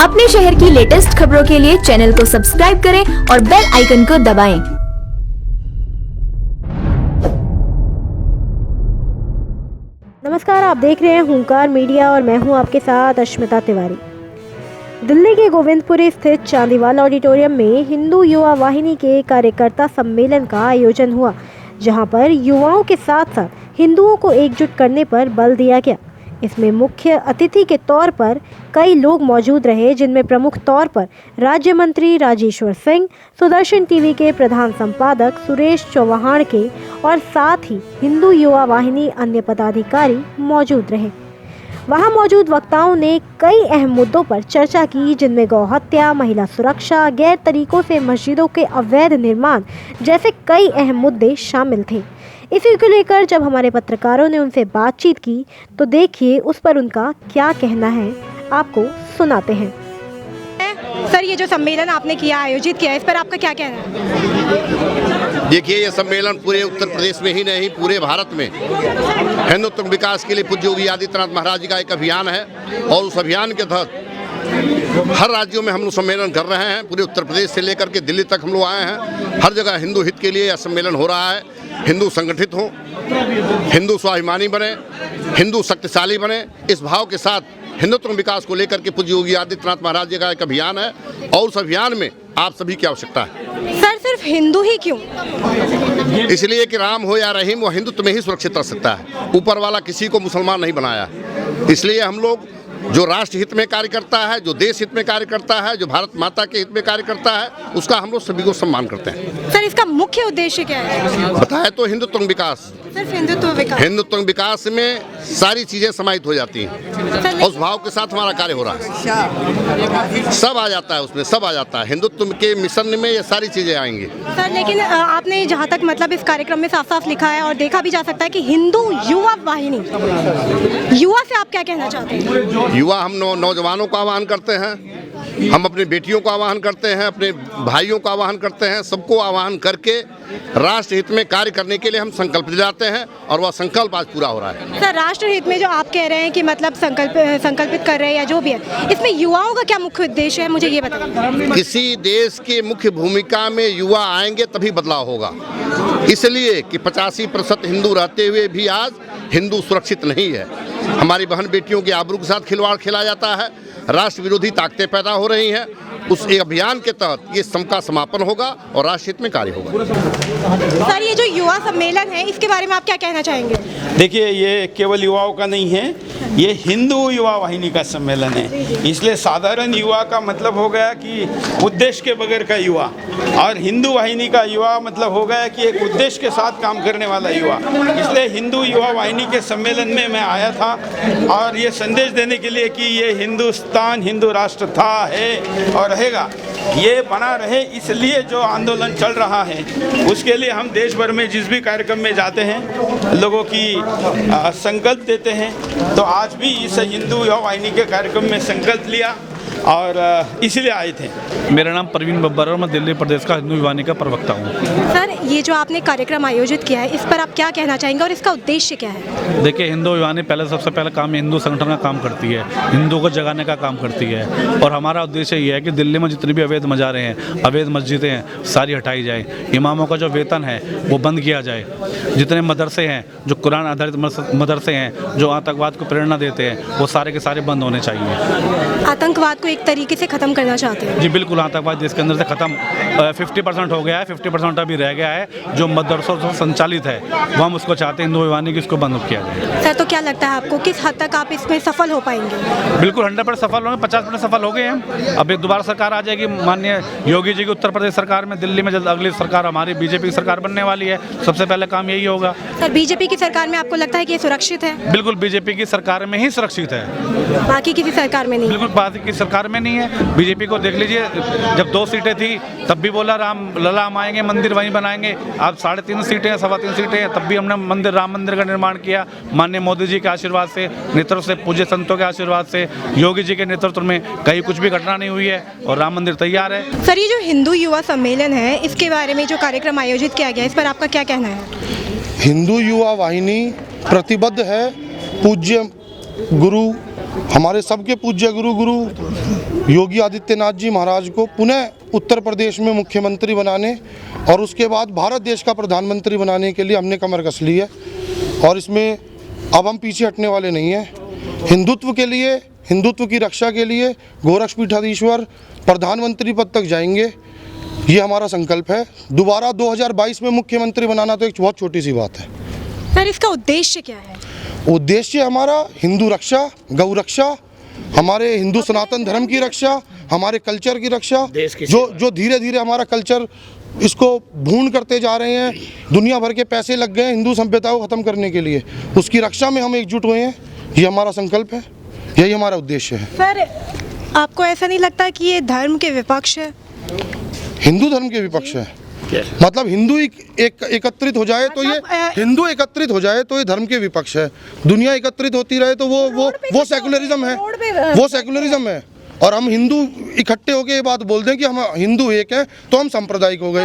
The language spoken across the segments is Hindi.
अपने शहर की लेटेस्ट खबरों के लिए चैनल को सब्सक्राइब करें और बेल आइकन को दबाएं। नमस्कार, आप देख रहे हैं हुंकार मीडिया और मैं हूं आपके साथ अश्मिता तिवारी। दिल्ली के गोविंदपुरी स्थित चांदीवाल ऑडिटोरियम में हिंदू युवा वाहिनी के कार्यकर्ता सम्मेलन का आयोजन हुआ, जहां पर युवाओं के साथ साथ हिंदुओं को एकजुट करने पर बल दिया गया। इसमें मुख्य अतिथि के तौर पर कई लोग मौजूद रहे, जिनमें प्रमुख तौर पर राज्य मंत्री राजेश्वर सिंह, सुदर्शन टीवी के प्रधान संपादक सुरेश चौहान के और साथ ही हिंदू युवा वाहिनी अन्य पदाधिकारी मौजूद रहे। वहां मौजूद वक्ताओं ने कई अहम मुद्दों पर चर्चा की, जिनमें गौ हत्या, महिला सुरक्षा, गैर तरीकों से मस्जिदों के अवैध निर्माण जैसे कई अहम मुद्दे शामिल थे। इसी को लेकर जब हमारे पत्रकारों ने उनसे बातचीत की तो देखिए उस पर उनका क्या कहना है, आपको सुनाते हैं। सर, ये जो सम्मेलन आपने किया, आयोजित किया, इस पर आपका क्या कहना है? देखिए, ये सम्मेलन पूरे उत्तर प्रदेश में ही नहीं, पूरे भारत में हिंदुत्व विकास के लिए पूज्य योगी आदित्यनाथ महाराज जी का एक अभियान है और उस अभियान के तहत हर राज्यों में हम लोग सम्मेलन कर रहे हैं। पूरे उत्तर प्रदेश से लेकर के दिल्ली तक हम लोग आए हैं। हर जगह हिंदू हित के लिए यह सम्मेलन हो रहा है। हिंदू संगठित हो, हिंदू स्वाभिमानी बने, हिंदू शक्तिशाली बने, इस भाव के साथ हिंदुत्व विकास को लेकर के पूज्य योगी आदित्यनाथ महाराज जी का एक अभियान है और उस अभियान में आप सभी की आवश्यकता है। सर, सिर्फ हिंदू ही क्यों? इसलिए कि राम हो या रहीम, वो हिंदुत्व में ही सुरक्षित रह सकता है। ऊपर वाला किसी को मुसलमान नहीं बनाया। इसलिए हम लोग जो राष्ट्र हित में कार्य करता है, जो देश हित में कार्य करता है, जो भारत माता के हित में कार्य करता है, उसका हम लोग सभी को सम्मान करते हैं। सर, इसका मुख्य उद्देश्य क्या है? बताया तो हिंदुत्व विकास। सिर्फ हिंदुत्व विकास? हिंदुत्व विकास में सारी चीजें समाहित हो जाती हैं। उस भाव के साथ हमारा कार्य हो रहा है। सब आ जाता है उसमें, सब आ जाता है। हिंदुत्व के मिशन में ये सारी चीजें आएंगी। सर, लेकिन आपने जहाँ तक मतलब इस कार्यक्रम में साफ साफ लिखा है और देखा भी जा सकता है कि हिंदू युवा वाहिनी, युवा से आप क्या कहना चाहते हैं? युवा, हम नौजवानों को आह्वान करते हैं, हम अपनी बेटियों को आह्वान करते हैं, अपने भाइयों को आह्वान करते हैं, सबको आह्वान करके राष्ट्र हित में कार्य करने के लिए हम संकल्प दिलाते हैं और वह संकल्प आज पूरा हो रहा है। सर, राष्ट्र हित में जो आप कह रहे हैं कि मतलब संकल्पित कर रहे हैं या जो भी है, इसमें युवाओं का क्या मुख्य उद्देश्य है, मुझे ये बताइए। किसी देश के मुख्य भूमिका में युवा आएंगे तभी बदलाव होगा। इसलिए कि 85% हिंदू रहते हुए भी आज हिंदू सुरक्षित नहीं है। हमारी बहन बेटियों के आबरू के साथ खिलवाड़ खेला जाता है, राष्ट्र विरोधी ताकतें पैदा हो रही हैं। उस अभियान के तहत ये सबका समापन होगा और राष्ट्र हित में कार्य होगा। सर, ये जो युवा सम्मेलन है, इसके बारे में आप क्या कहना चाहेंगे? देखिए, ये केवल युवाओं का नहीं है, ये हिंदू युवा वाहिनी का सम्मेलन है। इसलिए साधारण युवा का मतलब हो गया कि उद्देश्य के बगैर का युवा, और हिंदू वाहिनी का युवा मतलब हो गया कि एक उद्देश्य के साथ काम करने वाला युवा। इसलिए हिंदू युवा वाहिनी के सम्मेलन में मैं आया था और ये संदेश देने के लिए कि ये हिंदुस्तान हिंदू राष्ट्र था, है और रहेगा, ये बना रहे। इसलिए जो आंदोलन चल रहा है उसके लिए हम देश भर में जिस भी कार्यक्रम में जाते हैं, लोगों की संकल्प देते हैं। तो आज भी इस हिंदू युवा वाहिनी के कार्यक्रम में संकल्प लिया और इसीलिए आए थे। मेरा नाम परवीन बब्बर और मैं दिल्ली प्रदेश का हिंदू युवा वाहिनी का प्रवक्ता हूँ। सर, ये जो आपने कार्यक्रम आयोजित किया है, इस पर आप क्या कहना चाहेंगे और इसका उद्देश्य क्या है? देखिए, हिंदू युवा वाहिनी पहले सबसे पहला काम हिंदू संगठन का काम करती है, हिंदू को जगाने का काम करती है। और हमारा उद्देश्य ये है कि दिल्ली में जितनी भी अवैध मज़ारें हैं, अवैध मस्जिदें हैं, सारी हटाई जाए। इमामों का जो वेतन है वो बंद किया जाए। जितने मदरसे हैं, जो कुरान आधारित मदरसे हैं, जो आतंकवाद को प्रेरणा देते हैं, वो सारे के सारे बंद होने चाहिए। आतंकवाद को एक तरीके से खत्म करना चाहते हैं? जी बिल्कुल, आतंकवाद देश के अंदर से खत्म 50% हो गया है, 50% अभी रह गया है। जो मदरसों से संचालित है वो हम उसको चाहते हैं हिंदू युवा वाहिनी की इसको बंद किया जाए। सर, तो क्या लगता है आपको, किस हद तक आप इसमें सफल हो पाएंगे? बिल्कुल 100% सफल होंगे, 50% सफल हो गए हैं। अब एक दोबारा सरकार आ जाएगी माननीय योगी जी की उत्तर प्रदेश सरकार में। दिल्ली में जल्द अगली सरकार हमारी बीजेपी की सरकार बनने वाली है। सबसे पहले काम यही होगा। सर, बीजेपी की सरकार में आपको लगता है कि ये सुरक्षित है? बिल्कुल, बीजेपी की सरकार में ही सुरक्षित है, बाकी किसी सरकार में नहीं? बिल्कुल बाकी की सरकार में नहीं है। बीजेपी को देख लीजिए, जब 2 सीटें थी तब भी बोला राम लला हम आएंगे, मंदिर वहीं बनाएंगे। अब 3.5 सीटें, 3.25 सीटें हैं, तब भी हमने मंदिर, राम मंदिर का निर्माण किया। माननीय मोदी जी के आशीर्वाद से, नेतृत्व से, पूज्य संतों के आशीर्वाद से, योगी जी के नेतृत्व में कहीं कुछ भी घटना नहीं हुई है और राम मंदिर तैयार है। सर, ये जो हिंदू युवा सम्मेलन है, इसके बारे में जो कार्यक्रम आयोजित किया गया, इस पर आपका क्या कहना है? हिंदू युवा वाहिनी प्रतिबद्ध है पूज्य गुरु, हमारे सबके पूज्य गुरु योगी आदित्यनाथ जी महाराज को पुनः उत्तर प्रदेश में मुख्यमंत्री बनाने और उसके बाद भारत देश का प्रधानमंत्री बनाने के लिए हमने कमर कस ली है। और इसमें अब हम पीछे हटने वाले नहीं हैं। हिंदुत्व के लिए, हिंदुत्व की रक्षा के लिए गोरक्षपीठाधीश्वर प्रधानमंत्री पद तक जाएंगे, ये हमारा संकल्प है। दोबारा 2022 में मुख्यमंत्री बनाना तो एक बहुत छोटी सी बात है। सर, इसका उद्देश्य क्या है? उद्देश्य हमारा हिंदू रक्षा, गौ रक्षा, हमारे हिंदू सनातन धर्म की रक्षा, हमारे कल्चर की रक्षा, जो धीरे धीरे हमारा कल्चर इसको भून करते जा रहे हैं। दुनिया भर के पैसे लग गए हिंदू सभ्यता को ख़त्म करने के लिए, उसकी रक्षा में हम एकजुट हुए हैं। ये हमारा संकल्प है, यही हमारा उद्देश्य है। सर, आपको ऐसा नहीं लगता कि ये धर्म के विपक्ष है? हिंदू धर्म के विपक्ष है। मतलब हिंदू एकत्रित हो जाए तो ये हिंदू एकत्रित हो जाए तो ये धर्म के विपक्ष है। दुनिया एकत्रित होती रहे तो वो सेकुलरिज्म है, वो सेकुलरिज्म है। और हम हिंदू इकट्ठे होकर ये बात बोल दें कि हम हिंदू एक हैं तो हम सांप्रदायिक हो गए।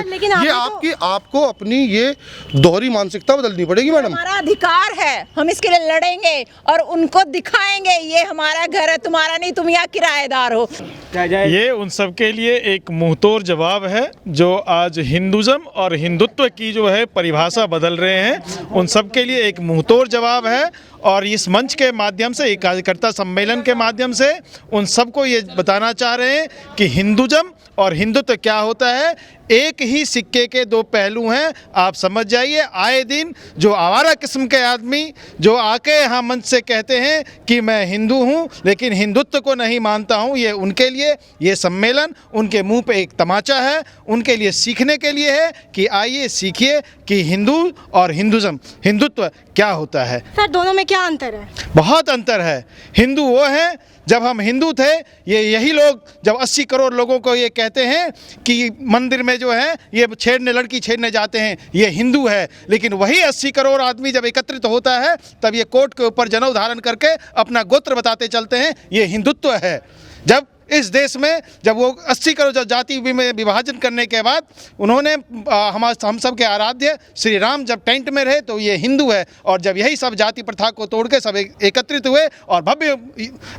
ये आपको अपनी ये दोहरी मानसिकता बदलनी पड़ेगी मैडम। हमारा अधिकार है, हम इसके लिए लड़ेंगे और उनको दिखाएंगे ये हमारा घर है, तुम्हारा नहीं, तुम यहाँ किराएदार हो। ये उन सब के लिए एक मुंहतोड़ जवाब है जो आज हिंदुज़म और हिंदुत्व की जो है परिभाषा बदल रहे हैं। उन सब के लिए एक मुंहतोड़ जवाब है। और इस मंच के माध्यम से, एक कार्यकर्ता सम्मेलन के माध्यम से उन सबको ये बताना चाह रहे हैं कि हिंदुज़म और हिंदुत्व क्या होता है। एक ही सिक्के के दो पहलू हैं, आप समझ जाइए। आए दिन जो आवारा किस्म के आदमी जो आके यहाँ मंच से कहते हैं कि मैं हिंदू हूँ लेकिन हिंदुत्व को नहीं मानता हूँ, ये उनके लिए ये सम्मेलन उनके मुंह पे एक तमाचा है, उनके लिए सीखने के लिए है कि आइए सीखिए कि हिंदू और हिंदुज़म, हिंदुत्व क्या होता है। सर, दोनों में क्या अंतर है? बहुत अंतर है। हिंदू वो है, जब हम हिंदू थे यही लोग जब 80 करोड़ लोगों को ये कहते हैं कि मंदिर में जो है ये लड़की छेड़ने जाते हैं, ये हिंदू है। लेकिन वही 80 करोड़ आदमी जब एकत्रित होता है तब ये कोर्ट के ऊपर जनेऊ धारण करके अपना गोत्र बताते चलते हैं, ये हिंदुत्व है। जब इस देश में जब वो 80 करोड़ जाति में विभाजन करने के बाद उन्होंने हम सब के आराध्य श्री राम जब टेंट में रहे तो ये हिंदू है। और जब यही सब जाति प्रथा को तोड़ के सब एकत्रित हुए और भव्य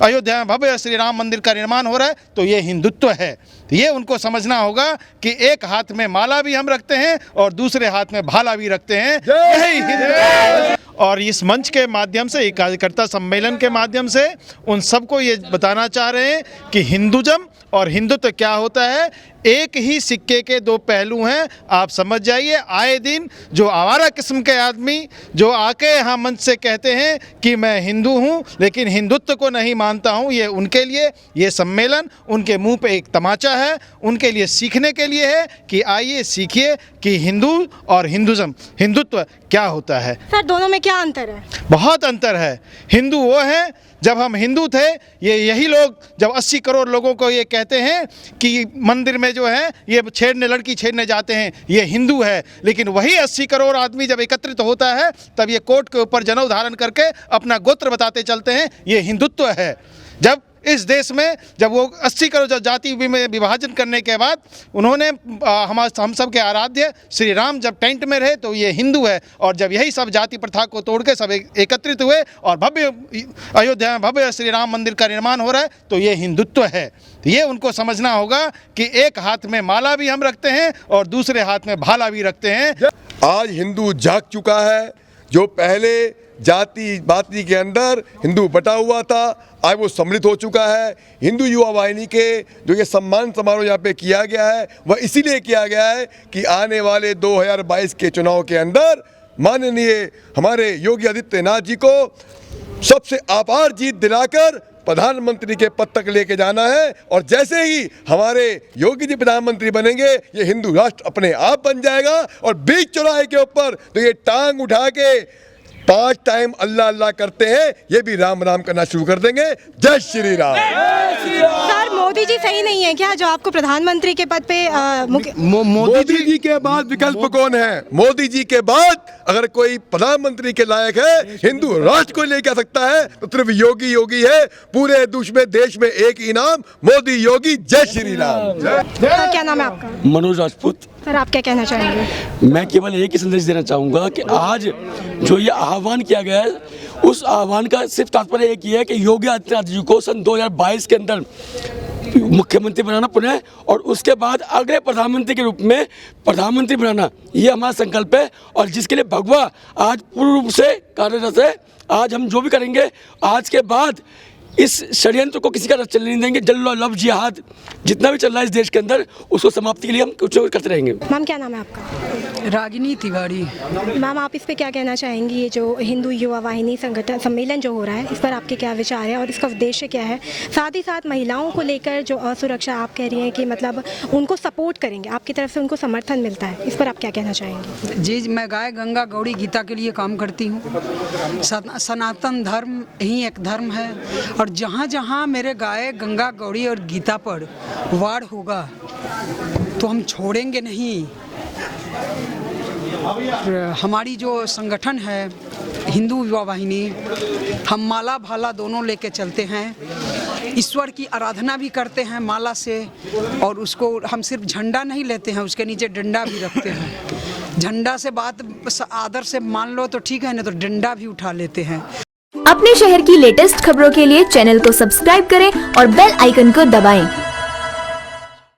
अयोध्या में भव्य श्री राम मंदिर का निर्माण हो रहा है तो ये हिंदुत्व है। ये उनको समझना होगा कि एक हाथ में माला भी हम रखते हैं और दूसरे हाथ में भाला भी रखते हैं, यही हिंदुत्व। और इस मंच के माध्यम से, एक कार्यकर्ता सम्मेलन के माध्यम से उन सबको ये बताना चाह रहे हैं कि हिंदुज़म और हिंदुत्व क्या होता है। एक ही सिक्के के दो पहलू हैं, आप समझ जाइए। आए दिन जो आवारा किस्म के आदमी जो आके यहाँ मंच से कहते हैं कि मैं हिंदू हूँ लेकिन हिंदुत्व को नहीं मानता हूँ, ये उनके लिए ये सम्मेलन उनके मुंह पे एक तमाचा है, उनके लिए सीखने के लिए है कि आइए सीखिए कि हिंदू और हिंदुज़म, हिंदुत्व क्या होता है। सर, दोनों में क्या अंतर है? बहुत अंतर है। हिंदू वो है, जब हम हिंदू थे यही लोग जब 80 करोड़ लोगों को ये कहते हैं कि मंदिर में जो है ये लड़की छेड़ने जाते हैं, ये हिंदू है। लेकिन वही 80 करोड़ आदमी जब एकत्रित होता है तब ये कोर्ट के ऊपर जनेऊ धारण करके अपना गोत्र बताते चलते हैं, ये हिंदुत्व है। जब इस देश में जब वो 80 करोड़ जाति में विभाजन करने के बाद उन्होंने हम सब के आराध्य श्री राम जब टेंट में रहे तो ये हिंदू है। और जब यही सब जाति प्रथा को तोड़ के सब एकत्रित हुए और भव्य अयोध्या में भव्य श्री राम मंदिर का निर्माण हो रहा है तो ये हिंदुत्व है। ये उनको समझना होगा कि एक हाथ में माला भी हम रखते हैं और दूसरे हाथ में भाला भी रखते हैं। आज हिंदू जाग चुका है। जो पहले जाति बाती के अंदर हिंदू बटा हुआ था, आज वो सम्मिलित हो चुका है। हिंदू युवा वाहिनी के जो ये सम्मान समारोह यहाँ पे किया गया है वह इसीलिए किया गया है कि आने वाले 2022 के चुनाव के अंदर माननीय हमारे योगी आदित्यनाथ जी को सबसे अपार जीत दिलाकर प्रधानमंत्री के पद तक लेके जाना है। और जैसे ही हमारे योगी जी प्रधानमंत्री बनेंगे ये हिंदू राष्ट्र अपने आप बन जाएगा। और बीच चौराहे के ऊपर तो ये टांग उठा के 5 टाइम अल्लाह अल्लाह करते हैं, ये भी राम राम करना शुरू कर देंगे। जय श्री राम। सर, मोदी जी सही नहीं है क्या जो आपको प्रधानमंत्री के पद पे मोदी जी के बाद विकल्प कौन है? मोदी जी के बाद अगर कोई प्रधानमंत्री के लायक है, हिंदू राष्ट्र को लेके आ सकता है तो सिर्फ योगी योगी है। पूरे देश में एक ही नाम, मोदी योगी। जय श्री राम। सर, क्या नाम है आपका? मनोज राजपूत। सर, आप क्या कहना चाहेंगे? मैं केवल एक ही संदेश देना चाहूँगा कि आज जो ये आह्वान किया गया है उस आह्वान का सिर्फ तात्पर्य एक ही है कि योगी आदित्यनाथ जी को सन 2022 के अंदर मुख्यमंत्री बनाना पुनः, और उसके बाद अगले प्रधानमंत्री के रूप में प्रधानमंत्री बनाना, ये हमारा संकल्प है। और जिसके लिए भगवा आज पूर्ण रूप से कार्यरत है। आज हम जो भी करेंगे, आज के बाद इस षड्यंत्र को किसी का चलने नहीं देंगे। जल्लो लव जिहाद जितना भी चल रहा है इस देश के अंदर, उसको समाप्ति के लिए हम कुछ करते रहेंगे। मैम क्या नाम है आपका? रागिनी तिवारी। मैम आप इस पे क्या कहना चाहेंगी? ये जो हिंदू युवा वाहिनी संगठन सम्मेलन जो हो रहा है, इस पर आपके क्या विचार है और इसका उद्देश्य क्या है? साथ ही साथ महिलाओं को लेकर जो असुरक्षा आप कह रही हैं कि मतलब उनको सपोर्ट करेंगे, आपकी तरफ से उनको समर्थन मिलता है, इस पर आप क्या कहना चाहेंगे? जी, मैं गाय गंगा गौड़ी गीता के लिए काम करती हूँ। सनातन धर्म ही एक धर्म है, और जहाँ जहाँ मेरे गाय गंगा गौड़ी और गीता पर वार होगा तो हम छोड़ेंगे नहीं। हमारी जो संगठन है हिंदू युवा वाहिनी, हम माला भाला दोनों लेके चलते हैं। ईश्वर की आराधना भी करते हैं माला से, और उसको हम सिर्फ झंडा नहीं लेते हैं, उसके नीचे डंडा भी रखते हैं। झंडा से बात आदर से मान लो तो ठीक है, नहीं तो डंडा भी उठा लेते हैं। अपने शहर की लेटेस्ट खबरों के लिए चैनल को सब्सक्राइब करें और बेल आइकन को दबाएं।